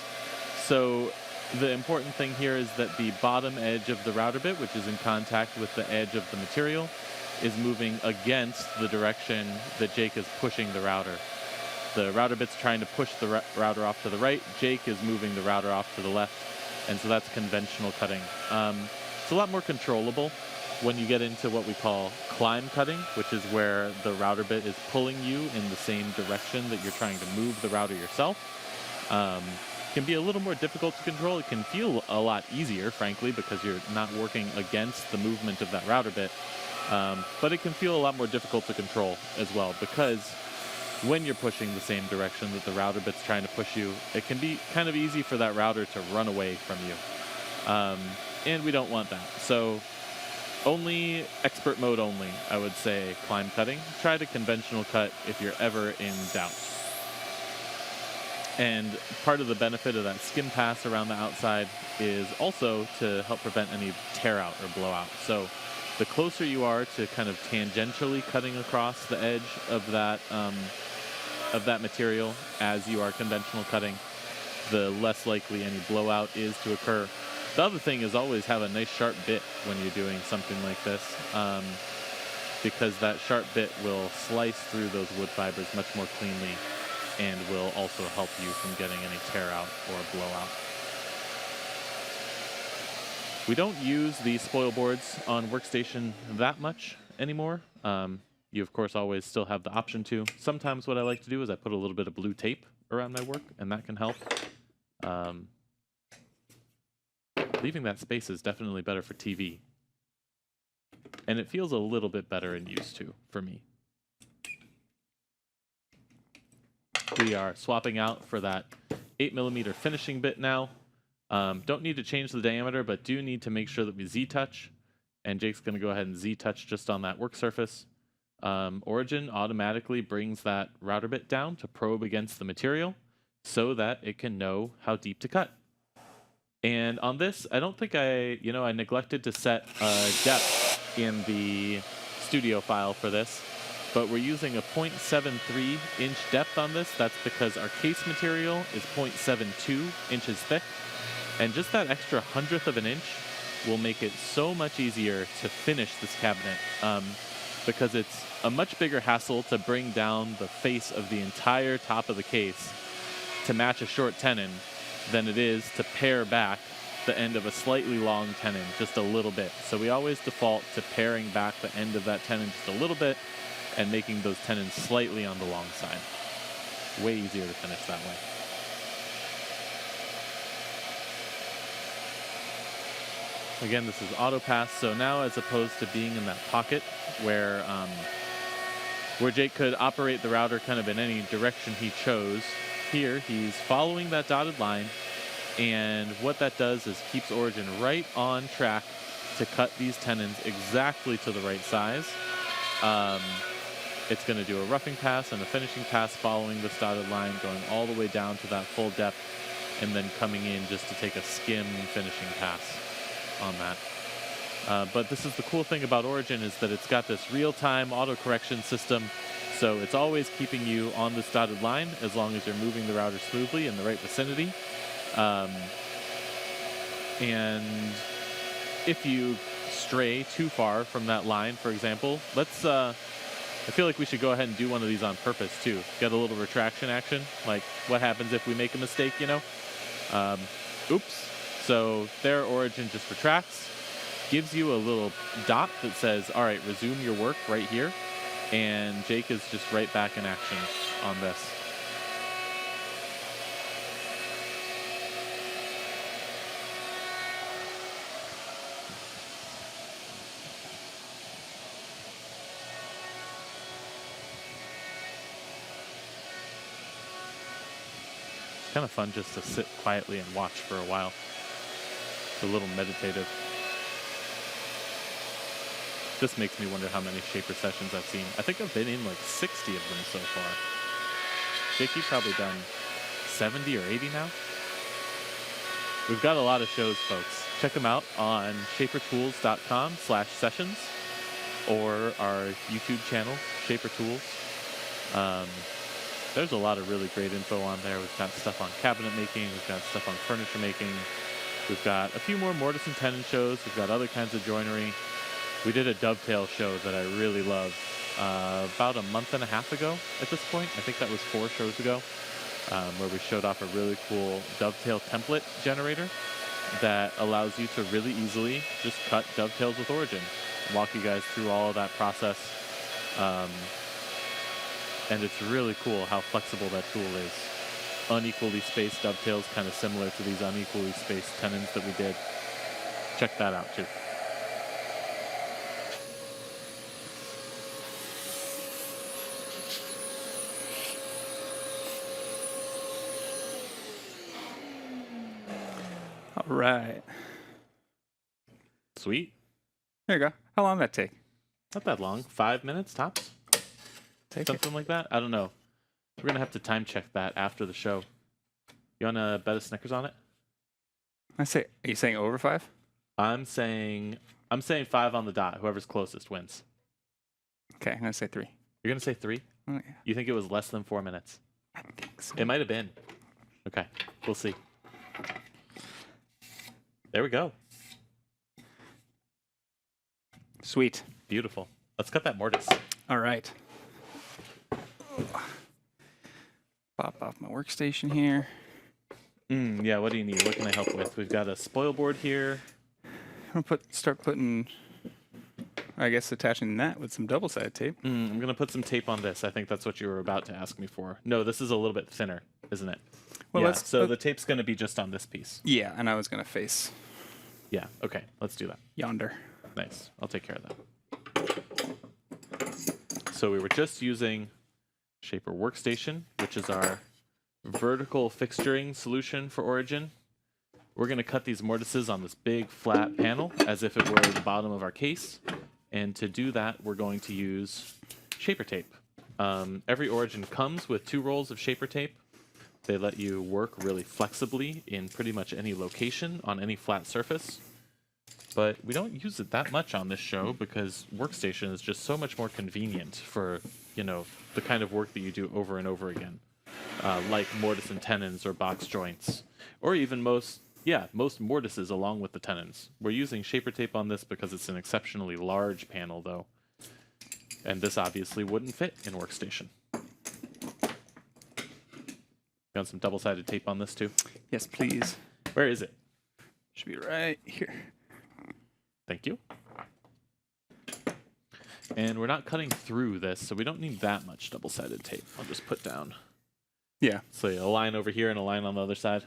So the important thing here is that the bottom edge of the router bit, which is in contact with the edge of the material, is moving against the direction that Jake is pushing the router. The router bit's trying to push the router off to the right. Jake is moving the router off to the left. And so that's conventional cutting. It's a lot more controllable when you get into what we call climb cutting, which is where the router bit is pulling you in the same direction that you're trying to move the router yourself. It can be a little more difficult to control. It can feel a lot easier, frankly, because you're not working against the movement of that router bit. But it can feel a lot more difficult to control as well, because when you're pushing the same direction that the router bit's trying to push you, it can be kind of easy for that router to run away from you. And we don't want that. So only expert mode only, I would say, climb cutting. Try to conventional cut if you're ever in doubt. And part of the benefit of that skim pass around the outside is also to help prevent any tear out or blowout. So the closer you are to kind of tangentially cutting across the edge of that material as you are conventional cutting, the less likely any blowout is to occur. The other thing is always have a nice sharp bit when you're doing something like this, because that sharp bit will slice through those wood fibers much more cleanly and will also help you from getting any tear out or blowout. We don't use the spoil boards on Workstation that much anymore. You, of course, always still have the option to. Sometimes what I like to do is I put a little bit of blue tape around my work, and that can help. Leaving that space is definitely better for TV. And it feels a little bit better in use too, for me. We are swapping out for that 8mm finishing bit now. Don't need to change the diameter, but do need to make sure that we Z-touch. And Jake's going to go ahead and Z-touch just on that work surface. Origin automatically brings that router bit down to probe against the material so that it can know how deep to cut. And on this, I don't think I neglected to set a depth in the studio file for this, but we're using a 0.73 inch depth on this. That's because our case material is 0.72 inches thick, and just that extra hundredth of an inch will make it so much easier to finish this cabinet, because it's a much bigger hassle to bring down the face of the entire top of the case to match a short tenon than it is to pare back the end of a slightly long tenon just a little bit. So we always default to paring back the end of that tenon just a little bit and making those tenons slightly on the long side. Way easier to finish that way. Again, this is auto pass, so now as opposed to being in that pocket where Jake could operate the router kind of in any direction he chose, here he's following that dotted line, and what that does is keeps Origin right on track to cut these tenons exactly to the right size. It's going to do a roughing pass and a finishing pass following this dotted line, going all the way down to that full depth, and then coming in just to take a skim finishing pass on that. But this is the cool thing about Origin, is that it's got this real-time auto-correction system, so it's always keeping you on this dotted line as long as you're moving the router smoothly in the right vicinity. And if you stray too far from that line, for example, I feel like we should go ahead and do one of these on purpose too. Get a little retraction action, like what happens if we make a mistake, Oops. So their Origin just retracts, gives you a little dot that says, all right, resume your work right here. And Jake is just right back in action on this. It's kind of fun just to sit quietly and watch for a while. It's a little meditative. This makes me wonder how many Shaper sessions I've seen. I think I've been in like 60 of them so far. Jake, you've probably done 70 or 80 now. We've got a lot of shows, folks. Check them out on shapertools.com/sessions or our YouTube channel, Shaper Tools. There's a lot of really great info on there. We've got stuff on cabinet making. We've got stuff on furniture making. We've got a few more mortise and tenon shows. We've got other kinds of joinery. We did a dovetail show that I really loved about a month and a half ago at this point. I think that was 4 shows ago, where we showed off a really cool dovetail template generator that allows you to really easily just cut dovetails with Origin. Walk you guys through all of that process. And it's really cool how flexible that tool is. Unequally spaced dovetails, kind of similar to these unequally spaced tenons that we did. Check that out too. All right. Sweet. There you go. How long did that take? Not that long. 5 minutes tops. Something like that. I don't know. We're gonna have to time check that after the show. You wanna bet a Snickers on it? Are you saying over 5? I'm saying 5 on the dot. Whoever's closest wins. Okay, I'm gonna say 3. You're gonna say 3? Oh, yeah. You think it was less than 4 minutes? I think so. It might have been. Okay, we'll see. There we go. Sweet. Beautiful. Let's cut that mortise. All right. Pop off my workstation here. Yeah, what do you need? What can I help with? We've got a spoil board here. I'm gonna start putting, I guess, attaching that with some double-sided tape. I'm gonna put some tape on this. I think that's what you were about to ask me for. No, this is a little bit thinner, isn't it? Well, yeah, so the tape's going to be just on this piece. Yeah, and I was going to face Yeah, okay, let's do that. yonder. Nice. I'll take care of that. So we were just using Shaper Workstation, which is our vertical fixturing solution for Origin. We're going to cut these mortises on this big flat panel as if it were the bottom of our case. And to do that, we're going to use Shaper tape. Every Origin comes with 2 rolls of Shaper tape. They let you work really flexibly in pretty much any location on any flat surface. But we don't use it that much on this show because Workstation is just so much more convenient for, the kind of work that you do over and over again. Like mortise and tenons or box joints. Or even most mortises along with the tenons. We're using Shaper tape on this because it's an exceptionally large panel, though. And this obviously wouldn't fit in Workstation. Got some double-sided tape on this, too? Yes, please. Where is it? Should be right here. Thank you. And we're not cutting through this, so we don't need that much double-sided tape. I'll just put down. Yeah. So a line over here and a line on the other side.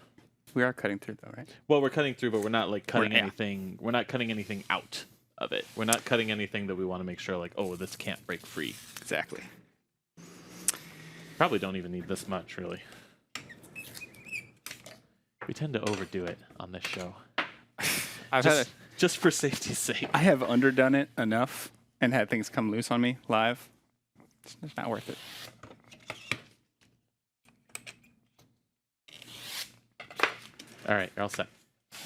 We are cutting through, though, right? Well, we're cutting through, but we're not cutting Yeah. anything. We're not cutting anything out of it. We're not cutting anything that we want to make sure, oh, this can't break free. Exactly. Probably don't even need this much, really. We tend to overdo it on this show. Just for safety's sake. I have underdone it enough and had things come loose on me live. It's not worth it. All right, you're all set.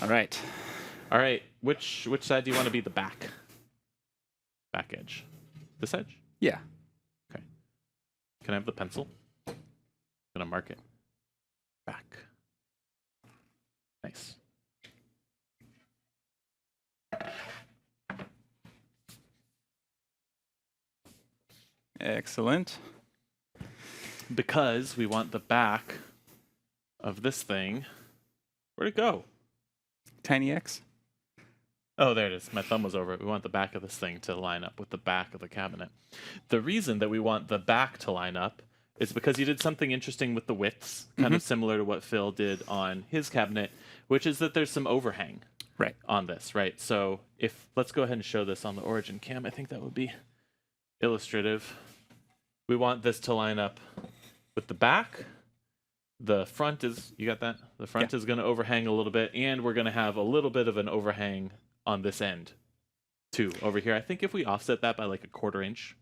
All right. All right, which side do you want to be the back? Back edge. This edge? Yeah. Okay. Can I have the pencil? I'm gonna mark it. Back. Nice. Excellent. Because we want the back of this thing. Where'd it go? Tiny X. Oh, there it is. My thumb was over it. We want the back of this thing to line up with the back of the cabinet. The reason that we want the back to line up is because you did something interesting with the widths, kind of similar to what Phil did on his cabinet, which is that there's some overhang on this, right? So let's go ahead and show this on the Origin cam. I think that would be illustrative. We want this to line up with the back. The front is, you got that? The front is going to overhang a little bit, and we're going to have a little bit of an overhang on this end, too, over here. I think if we offset that by a 1/4 inch,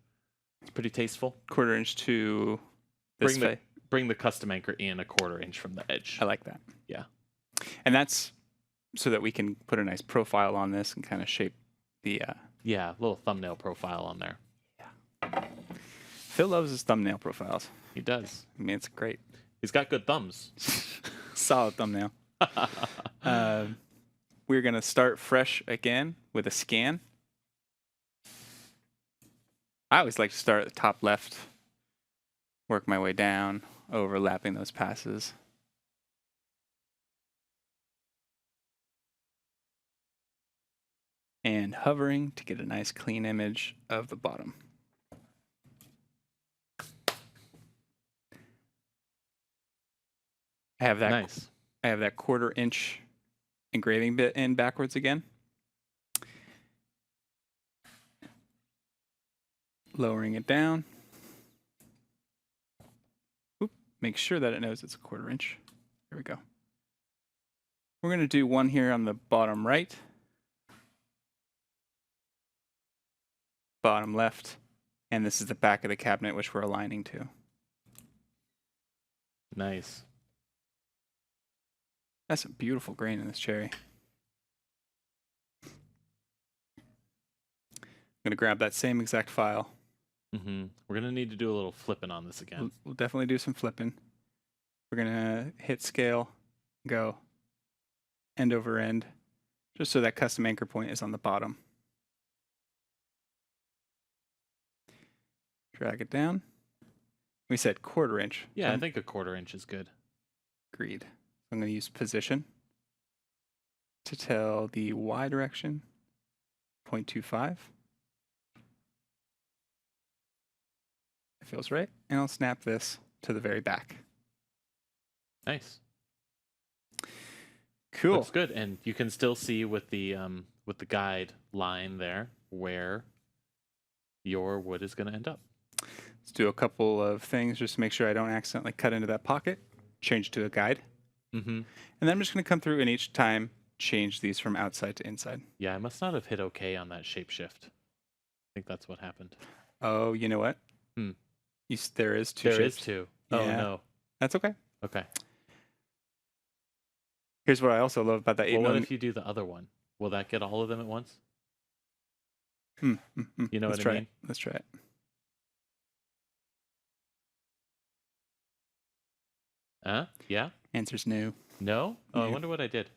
it's pretty tasteful. 1/4 inch to this way. Bring the custom anchor in 1/4 inch from the edge. I like that. Yeah. And that's so that we can put a nice profile on this and kind of shape the... Yeah, little thumbnail profile on there. Yeah. Phil loves his thumbnail profiles. He does. I mean, it's great. He's got good thumbs. Solid thumbnail. We're going to start fresh again with a scan. I always like to start at the top left, work my way down, overlapping those passes. And hovering to get a nice clean image of the bottom. I have that. Nice. I have that 1/4 inch engraving bit in backwards again. Lowering it down. Oop, make sure that it knows it's a 1/4 inch. There we go. We're going to do one here on the bottom right. Bottom left. And this is the back of the cabinet, which we're aligning to. Nice. That's a beautiful grain in this cherry. I'm going to grab that same exact file. We're going to need to do a little flipping on this again. We'll definitely do some flipping. We're going to hit scale, go end over end, just so that custom anchor point is on the bottom. Drag it down. We said 1/4 inch. Yeah, I think a 1/4 inch is good. Agreed. I'm going to use position to tell the Y direction, 0.25. It feels right. And I'll snap this to the very back. Nice. Cool. Looks good, and you can still see with the guide line there where your wood is going to end up. Let's do a couple of things just to make sure I don't accidentally cut into that pocket. Change it to a guide. Mm-hmm. And then I'm just going to come through and each time change these from outside to inside. Yeah, I must not have hit OK on that shapeshift. I think that's what happened. Oh, you know what? Hmm. There is two There shapes. is two. Yeah. Oh, no. That's okay. Okay. Here's what I also love about that 8 Well, what millimeter. if you do the other one? Will that get all of them at once? You know Let's what I try mean? It. Let's try it. Huh? Yeah? Answer's no. No? Oh, I Yeah. wonder what I did.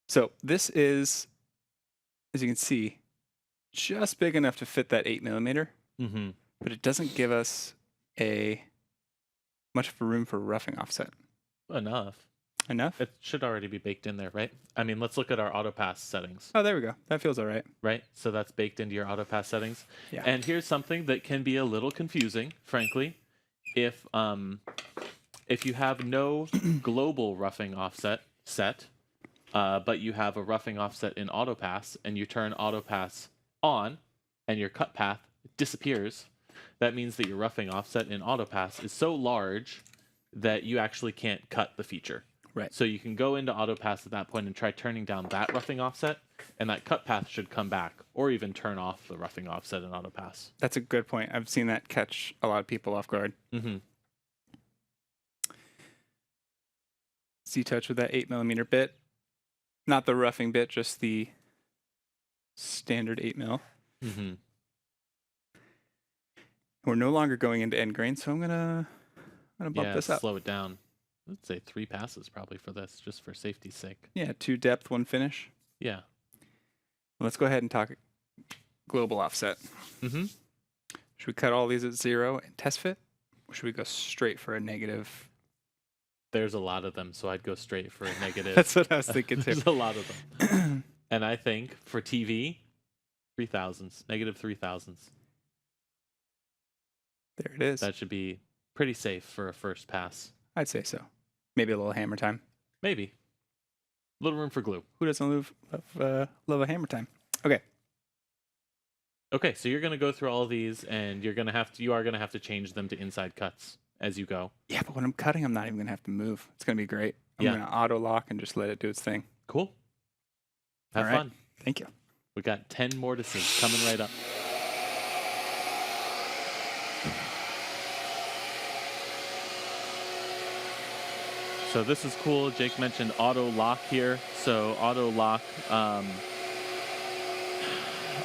So this is, as you can see, just big enough to fit that 8 millimeter, Mm-hmm. but it doesn't give us much of a room for roughing offset. Enough. Enough? It should already be baked in there, right? I mean, let's look at our auto pass settings, Oh, there we go. That feels all right. right? So that's baked into your auto pass settings. Yeah. And here's something that can be a little confusing, frankly. If you have no global roughing offset set, but you have a roughing offset in auto pass, and you turn auto pass on, and your cut path disappears, that means that your roughing offset in auto pass is so large that you actually can't cut the feature. Right. So you can go into auto pass at that point and try turning down that roughing offset, and that cut path should come back, or even turn off the roughing offset in auto pass. That's a good point. I've seen that catch a lot of people off guard. Mm-hmm. Z-touch with that 8 millimeter bit. Not the roughing bit, just the standard 8 mil. Mm-hmm. We're no longer going into end grain, so I'm gonna bump this up. Slow it down. Let's say 3 passes probably for this, just for safety's sake. Yeah, 2 depth, 1 finish. Yeah. Let's go ahead and talk global offset. Mm-hmm. Should we cut all these at 0 and test fit? Or should we go straight for a negative? There's a lot of them, so I'd go straight for a negative. That's what I was thinking too. There's a lot of them. And I think for TV, 3,000s, negative 3,000s. There it is. That should be pretty safe for a first pass. I'd say so. Maybe a little hammer time. Maybe. Little room for glue. Who doesn't love a hammer time? Okay. Okay, so you're going to go through all of these, and you are going to have to change them to inside cuts as you go. Yeah, but when I'm cutting, I'm not even going to have to move. It's going to be great. I'm Yeah. going to auto lock and just let it do its thing. Cool. Have All right. fun. Thank you. We got 10 mortises coming right up. So this is cool. Jake mentioned auto lock here. So auto lock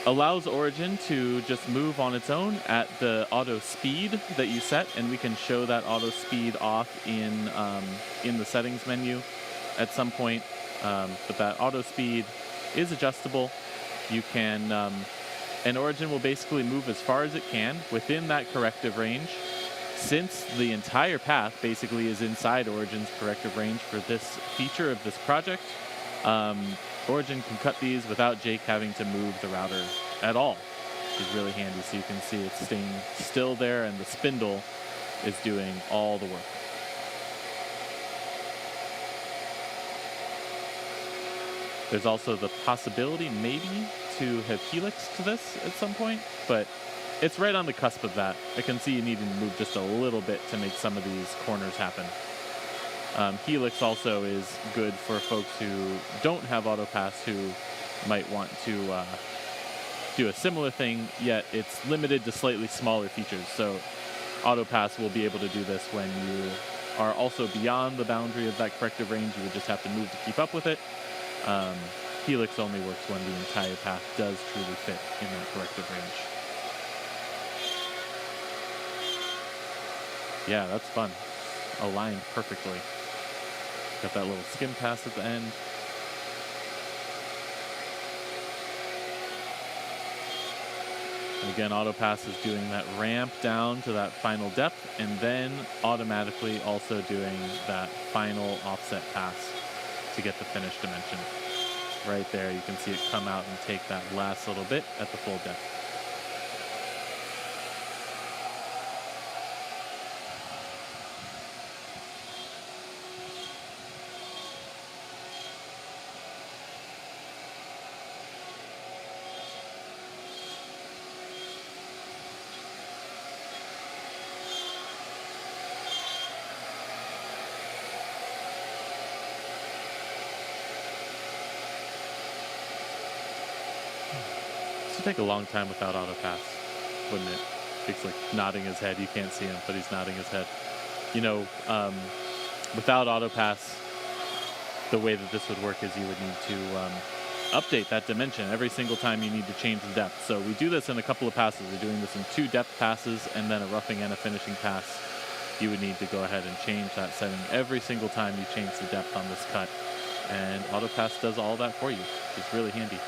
allows Origin to just move on its own at the auto speed that you set, and we can show that auto speed off in the settings menu at some point. But that auto speed is adjustable. You can, and Origin will basically move as far as it can within that corrective range. Since the entire path basically is inside Origin's corrective range for this feature of this project, Origin can cut these without Jake having to move the router at all, which is really handy. So you can see it's staying still there, and the spindle is doing all the work. There's also the possibility maybe to have helix to this at some point, but it's right on the cusp of that. I can see you needing to move just a little bit to make some of these corners happen. Helix also is good for folks who don't have autopass, who might want to do a similar thing, yet it's limited to slightly smaller features. So autopass will be able to do this when you are also beyond the boundary of that corrective range. You would just have to move to keep up with it. Helix only works when the entire path does truly fit in that corrective range. Yeah, that's fun. Aligned perfectly. Got that little skim pass at the end. And again, autopass is doing that ramp down to that final depth, and then automatically also doing that final offset pass to get the finished dimension. Right there, you can see it come out and take that last little bit at the full depth. This would take a long time without auto pass, wouldn't it? Jake's like nodding his head. You can't see him, but he's nodding his head. You know, without auto pass, the way that this would work is you would need to update that dimension every single time you need to change the depth. So we do this in a couple of passes. We're doing this in 2 depth passes and then a roughing and a finishing pass. You would need to go ahead and change that setting every single time you change the depth on this cut. And auto pass does all that for you. It's really handy.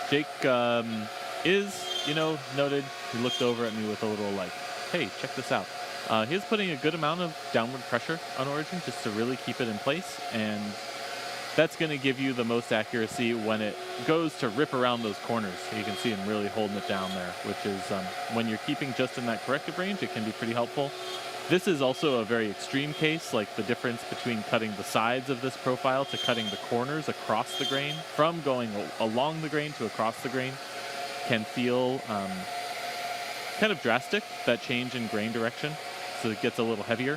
Jake is, noted. He looked over at me with a little like, hey, check this out. He's putting a good amount of downward pressure on Origin just to really keep it in place, and that's going to give you the most accuracy when it goes to rip around those corners. You can see him really holding it down there, which is when you're keeping just in that corrective range, it can be pretty helpful. This is also a very extreme case, like the difference between cutting the sides of this profile to cutting the corners across the grain, from going along the grain to across the grain, can feel kind of drastic, that change in grain direction, so it gets a little heavier.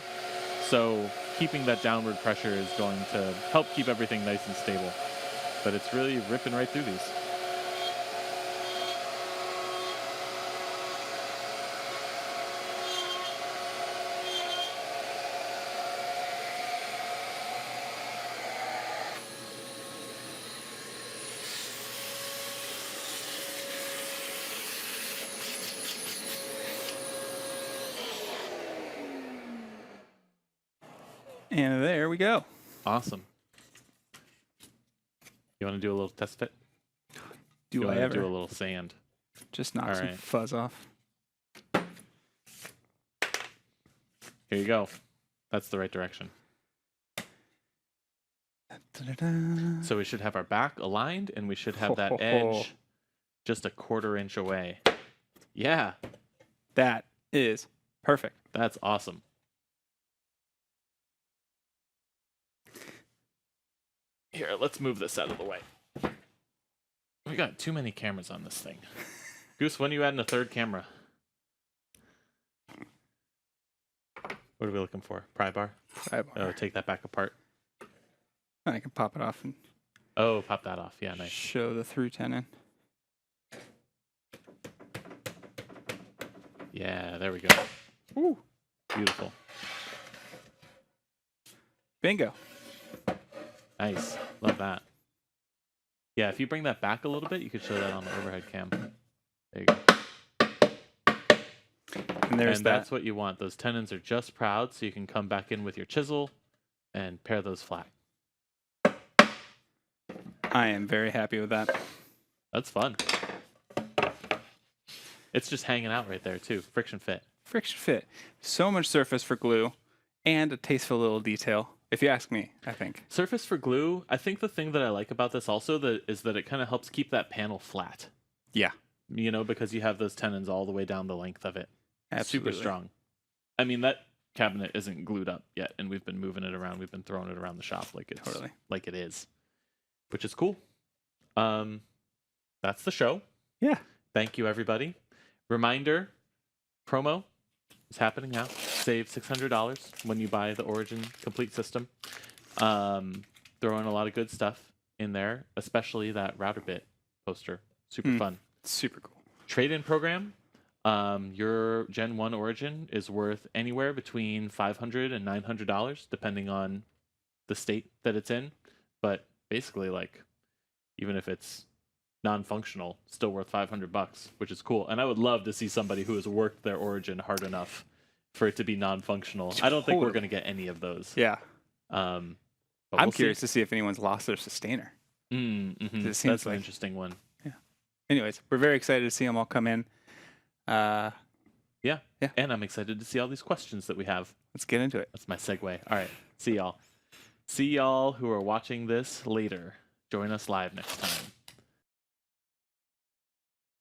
So keeping that downward pressure is going to help keep everything nice and stable. But it's really ripping right through these. And there we go. Awesome. You want to do a little test fit? Do you I want ever? to do a little sand? Just knock All some right. fuzz off. Here you go. That's the right direction. Da-da-da. So we should have our back aligned, and we should have that edge just a 1/4 inch away. Yeah, That is perfect. that's awesome. Here, let's move this out of the way. We got too many cameras on this thing. Goose, when are you adding a 3rd camera? What are we looking for? Pry bar? Pry bar. Oh, take that back apart. I can pop it off and Oh, pop that off. Yeah, nice. show the through tenon. Yeah, there we go. Woo. Beautiful. Bingo. Nice. Love that. Yeah, if you bring that back a little bit, you could show that on the overhead cam. There you go. And there's And that. that's what you want. Those tenons are just proud, so you can come back in with your chisel and pare those flat. I am very happy with that. That's fun. It's just hanging out right there, too. Friction fit. Friction fit. So much surface for glue and a tasteful little detail, if you ask me, I think. Surface for glue, I think the thing that I like about this also is that it kind of helps keep that panel flat. Yeah. Because you have those tenons all the way down the length of it. Absolutely. Super strong. I mean, that cabinet isn't glued up yet, and we've been moving it around. We've been throwing it around the shop like it's Totally. like it is, which is cool. That's the show. Yeah. Thank you, everybody. Reminder, promo is happening now. Save $600 when you buy the Origin Complete System. Throwing a lot of good stuff in there, especially that router bit poster. Super fun. Super cool. Trade-in program. Your Gen 1 Origin is worth anywhere between $500 and $900, depending on the state that it's in. But basically, like, even if it's non-functional, still worth $500, which is cool. And I would love to see somebody who has worked their Origin hard enough for it to be non-functional. I don't think we're going to get any of those. Yeah. But I'm we'll curious to see if anyone's lost their sustainer. Mm-hmm. It seems That's an like- interesting one. Anyways, we're very excited to see them all come in. Yeah. Yeah. And I'm excited to see all these questions that we have. Let's get into it. That's my segue. All right. See y'all. See y'all who are watching this later. Join us live next time.